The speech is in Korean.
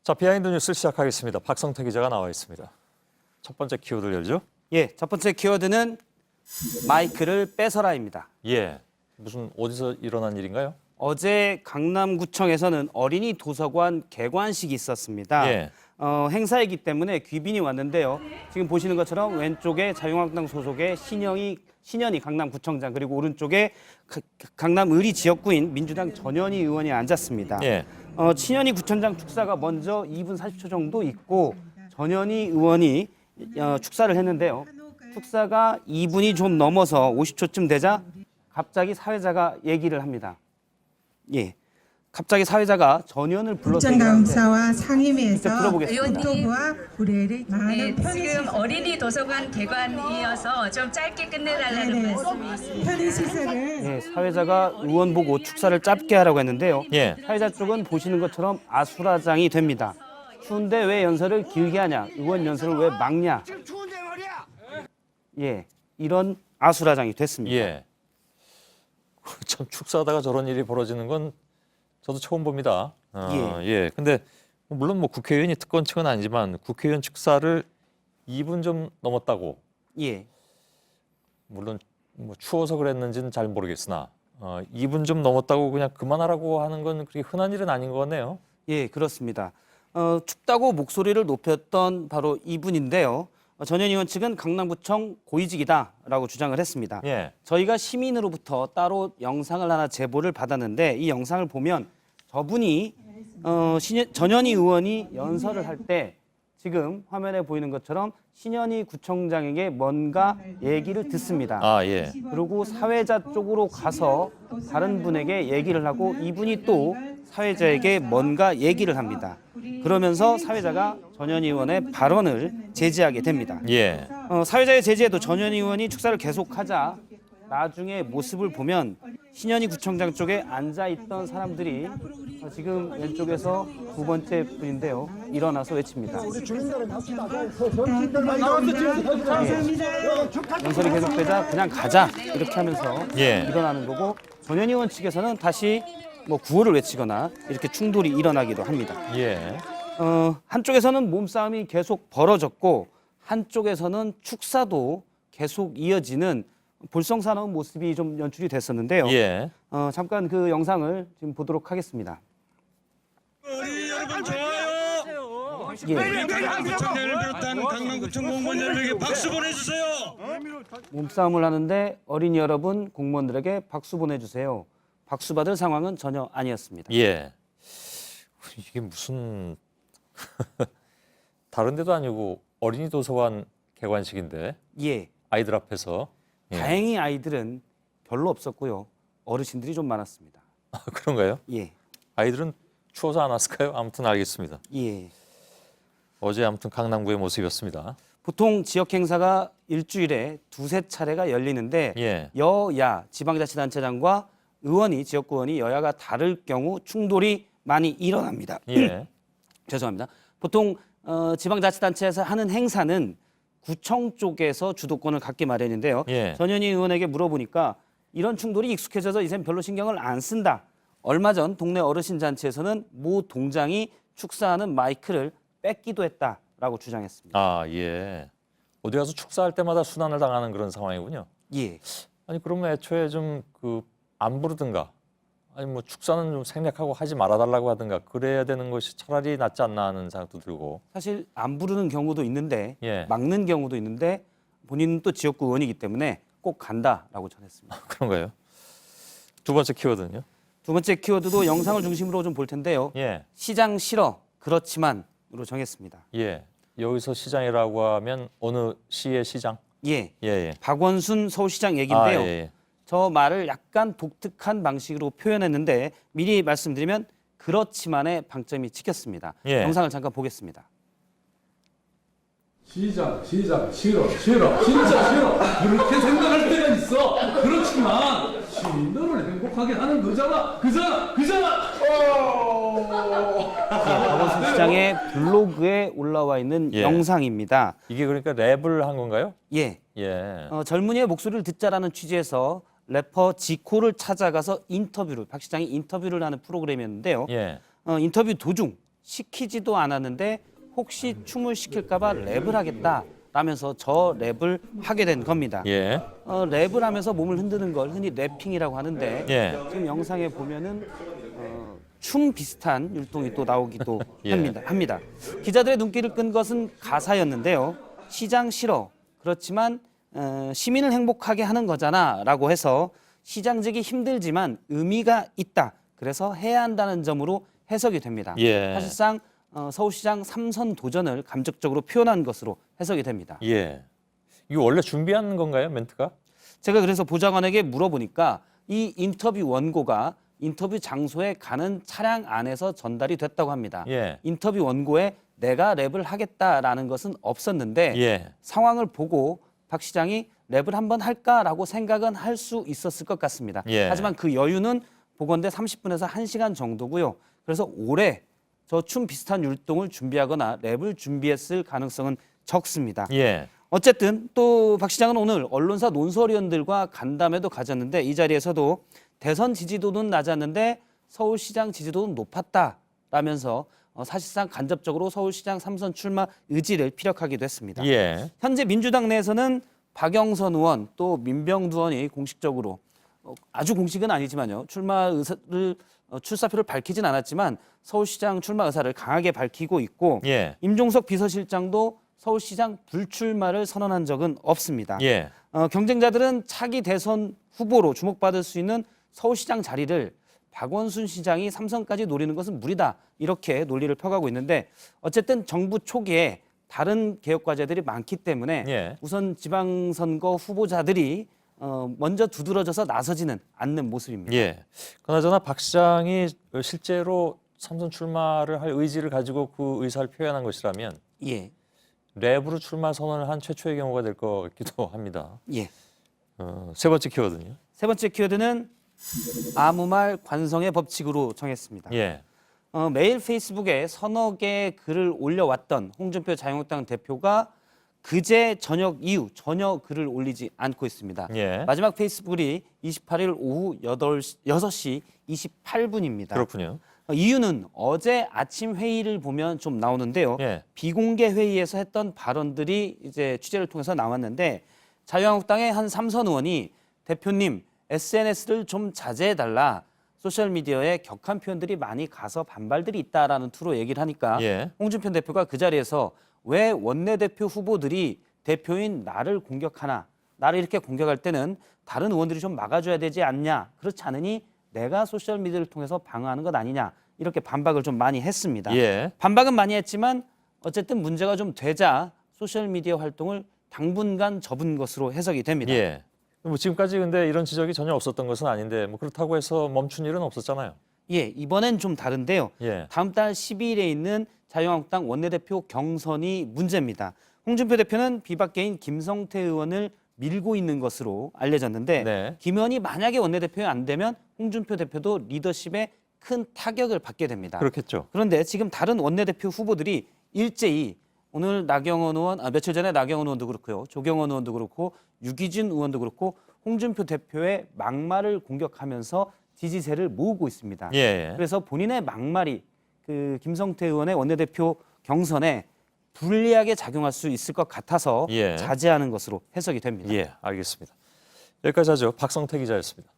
자, 비하인드 뉴스 시작하겠습니다. 박성태 기자가 나와 있습니다. 첫 번째 키워드를 열죠? 예, 첫 번째 키워드는 마이크를 뺏어라입니다. 예. 무슨 어디서 일어난 일인가요? 어제 강남구청에서는 어린이 도서관 개관식이 있었습니다. 예. 행사이기 때문에 귀빈이 왔는데요. 지금 보시는 것처럼 왼쪽에 자유한국당 소속의 신현희 강남구청장, 그리고 오른쪽에 강남의리 지역구인 민주당 전현희 의원이 앉았습니다. 예. 신현희 구청장 축사가 먼저 2분 40초 정도 있고 전현희 의원이 축사를 했는데요. 축사가 2분이 좀 넘어서 50초쯤 되자 갑자기 사회자가 얘기를 합니다. 예, 갑자기 사회자가 전현을 불러서 국정감사와 상임위에서 들어보겠습니다. 국토부와 구례를 많은 지금 어린이 도서관 개관이어서 좀 짧게 끝내달라는 말씀이 있습니다. 편의시설을 예, 사회자가 의원 보고 축사를 짧게 하라고 했는데요. 예. 사회자 쪽은 보시는 것처럼 아수라장이 됩니다. 추운데 왜 연설을 길게 하냐? 의원 연설을 왜 막냐? 예, 이런 아수라장이 됐습니다. 예. 참 축사하다가 저런 일이 벌어지는 건 저도 처음 봅니다. 예. 근데 물론 뭐 국회의원이 특권층은 아니지만 국회의원 축사를 2분 좀 넘었다고. 예, 물론 뭐 추워서 그랬는지는 잘 모르겠으나 2분 좀 넘었다고 그냥 그만하라고 하는 건 그렇게 흔한 일은 아닌 것 같네요. 예, 그렇습니다. 춥다고 목소리를 높였던 바로 이분인데요. 전현희 의원 측은 강남구청 고위직이다라고 주장을 했습니다. 예. 저희가 시민으로부터 따로 영상을 하나 제보를 받았는데 이 영상을 보면 저분이 전현희 의원이 연설을 할 때 지금 화면에 보이는 것처럼 신현희 구청장에게 뭔가 얘기를 듣습니다. 아, 예. 그리고 사회자 쪽으로 가서 다른 분에게 얘기를 하고 이분이 또 사회자에게 뭔가 얘기를 합니다. 그러면서 사회자가 전현희 의원의 발언을 제지하게 됩니다. 예. 사회자의 제지에도 전현희 의원이 축사를 계속하자 나중에 모습을 보면 신현희 구청장 쪽에 앉아있던 사람들이 지금 왼쪽에서 두 번째 분인데요. 일어나서 외칩니다. 연설이 계속되자 그냥 가자 이렇게 하면서 예. 일어나는 거고 전현희 의원 측에서는 다시 뭐 구호를 외치거나 이렇게 충돌이 일어나기도 합니다. 예. 한쪽에서는 몸싸움이 계속 벌어졌고 한쪽에서는 축사도 계속 이어지는 볼썽사나운 모습이 좀 연출이 됐었는데요. 예. 잠깐 그 영상을 지금 보도록 하겠습니다. 우리 여러분 좋아요. 예, 강남구청장을 비롯한 강남구청 공무원들에게 박수 보내주세요. 몸싸움을 하는데 어린이 여러분 공무원들에게 박수 보내주세요. 박수 받을 상황은 전혀 아니었습니다. 예. 이게 무슨 다른 데도 아니고 어린이 도서관 개관식인데 예, 아이들 앞에서 예. 다행히 아이들은 별로 없었고요. 어르신들이 좀 많았습니다. 아, 그런가요? 예, 아이들은 추워서 안 왔을까요? 아무튼 알겠습니다. 예. 어제 아무튼 강남구의 모습이었습니다. 보통 지역 행사가 일주일에 두세 차례가 열리는데 예. 여야 지방자치단체장과 의원이 지역구 의원이 여야가 다를 경우 충돌이 많이 일어납니다. 예. 죄송합니다. 보통 지방자치단체에서 하는 행사는 구청 쪽에서 주도권을 갖기 마련인데요. 예. 전현희 의원에게 물어보니까 이런 충돌이 익숙해져서 이젠 별로 신경을 안 쓴다. 얼마 전 동네 어르신 잔치에서는 모 동장이 축사하는 마이크를 뺏기도 했다라고 주장했습니다. 아, 예. 어디 가서 축사할 때마다 순환을 당하는 그런 상황이군요. 예, 아니 그러면 애초에 좀 안 부르든가 아니 뭐 축사는 좀 생략하고 하지 말아달라고 하든가 그래야 되는 것이 차라리 낫지 않나 하는 생각도 들고. 사실 안 부르는 경우도 있는데 예. 막는 경우도 있는데 본인은 또 지역구 의원이기 때문에 꼭 간다라고 전했습니다. 그런가요? 두 번째 키워드는요? 두 번째 키워드도 영상을 중심으로 좀 볼 텐데요. 예. 시장 싫어 그렇지만으로 정했습니다. 예. 여기서 시장이라고 하면 어느 시의 시장? 예, 예, 예. 박원순 서울시장 얘기인데요. 아, 예, 예. 저 말을 약간 독특한 방식으로 표현했는데 미리 말씀드리면 그렇지만의 방점이 찍혔습니다. 예. 영상을 잠깐 보겠습니다. 시장 싫어 진짜 싫어 그렇게 생각할 때가 있어. 그렇지만 시민들을 행복하게 하는 그잖아. 박원순 시장의 블로그에 올라와 있는 예. 영상입니다. 이게 그러니까 랩을 한 건가요? 예, 예. 젊은이의 목소리를 듣자라는 취지에서 래퍼 지코를 찾아가서 박 시장이 인터뷰를 하는 프로그램이었는데요. 예. 인터뷰 도중 시키지도 않았는데 혹시 춤을 시킬까봐 랩을 하겠다라면서 저 랩을 하게 된 겁니다. 예. 랩을 하면서 몸을 흔드는 걸 흔히 랩핑이라고 하는데 예. 지금 영상에 보면은 춤 비슷한 율동이 또 나오기도 예. 합니다. 기자들의 눈길을 끈 것은 가사였는데요. 시장 싫어. 그렇지만 시민을 행복하게 하는 거잖아라고 해서 시장직이 힘들지만 의미가 있다. 그래서 해야 한다는 점으로 해석이 됩니다. 예. 사실상 서울시장 3선 도전을 감적적으로 표현한 것으로 해석이 됩니다. 예. 이거 원래 준비한 건가요, 멘트가? 제가 그래서 보좌관에게 물어보니까 이 인터뷰 원고가 인터뷰 장소에 가는 차량 안에서 전달이 됐다고 합니다. 예. 인터뷰 원고에 내가 랩을 하겠다라는 것은 없었는데 예. 상황을 보고 박 시장이 랩을 한번 할까라고 생각은 할 수 있었을 것 같습니다. 예. 하지만 그 여유는 보건대 30분에서 1시간 정도고요. 그래서 올해 저 춤 비슷한 율동을 준비하거나 랩을 준비했을 가능성은 적습니다. 예. 어쨌든 또 박 시장은 오늘 언론사 논설위원들과 간담회도 가졌는데 이 자리에서도 대선 지지도는 낮았는데 서울시장 지지도는 높았다라면서 사실상 간접적으로 서울시장 3선 출마 의지를 피력하기도 했습니다. 예. 현재 민주당 내에서는 박영선 의원 또 민병두 의원이 공식적으로 아주 공식은 아니지만요. 출사표를 밝히진 않았지만 서울시장 출마 의사를 강하게 밝히고 있고 예. 임종석 비서실장도 서울시장 불출마를 선언한 적은 없습니다. 예. 경쟁자들은 차기 대선 후보로 주목받을 수 있는 서울시장 자리를 박원순 시장이 3선까지 노리는 것은 무리다. 이렇게 논리를 펴가고 있는데 어쨌든 정부 초기에 다른 개혁 과제들이 많기 때문에 예. 우선 지방선거 후보자들이 먼저 두드러져서 나서지는 않는 모습입니다. 예. 그나저나 박 시장이 실제로 삼선 출마를 할 의지를 가지고 그 의사를 표현한 것이라면 예, 랩으로 출마 선언을 한 최초의 경우가 될 것 같기도 합니다. 예. 세 번째 키워드는요? 세 번째 키워드는 아무 말 관성의 법칙으로 정했습니다. 예. 매일 페이스북에 서너 개의 글을 올려왔던 홍준표 자유한국당 대표가 그제 저녁 이후 전혀 글을 올리지 않고 있습니다. 예. 마지막 페이스북이 28일 오후 6시 28분입니다. 그렇군요. 이유는 어제 아침 회의를 보면 좀 나오는데요. 예. 비공개 회의에서 했던 발언들이 이제 취재를 통해서 나왔는데 자유한국당의 한 3선 의원이 대표님 SNS를 좀 자제해달라. 소셜미디어에 격한 표현들이 많이 가서 반발들이 있다라는 투로 얘기를 하니까 예. 홍준표 대표가 그 자리에서 왜 원내대표 후보들이 대표인 나를 공격하나 나를 이렇게 공격할 때는 다른 의원들이 좀 막아줘야 되지 않냐 그렇지 않으니 내가 소셜미디어를 통해서 방어하는 것 아니냐 이렇게 반박을 좀 많이 했습니다. 예. 반박은 많이 했지만 어쨌든 문제가 좀 되자 소셜미디어 활동을 당분간 접은 것으로 해석이 됩니다. 예. 뭐 지금까지 근데 이런 지적이 전혀 없었던 것은 아닌데 뭐 그렇다고 해서 멈춘 일은 없었잖아요. 예, 이번엔 좀 다른데요. 예. 다음 달 12일에 있는 자유한국당 원내대표 경선이 문제입니다. 홍준표 대표는 비박계인 김성태 의원을 밀고 있는 것으로 알려졌는데 네. 김 의원이 만약에 원내대표에 안 되면 홍준표 대표도 리더십에 큰 타격을 받게 됩니다. 그렇겠죠. 그런데 지금 다른 원내대표 후보들이 일제히 오늘 나경원 의원, 며칠 전에 나경원 의원도 그렇고요. 조경원 의원도 그렇고 유기준 의원도 그렇고 홍준표 대표의 막말을 공격하면서 지지세를 모으고 있습니다. 예. 그래서 본인의 막말이 그 김성태 의원의 원내대표 경선에 불리하게 작용할 수 있을 것 같아서 예. 자제하는 것으로 해석이 됩니다. 예, 알겠습니다. 여기까지 하죠. 박성태 기자였습니다.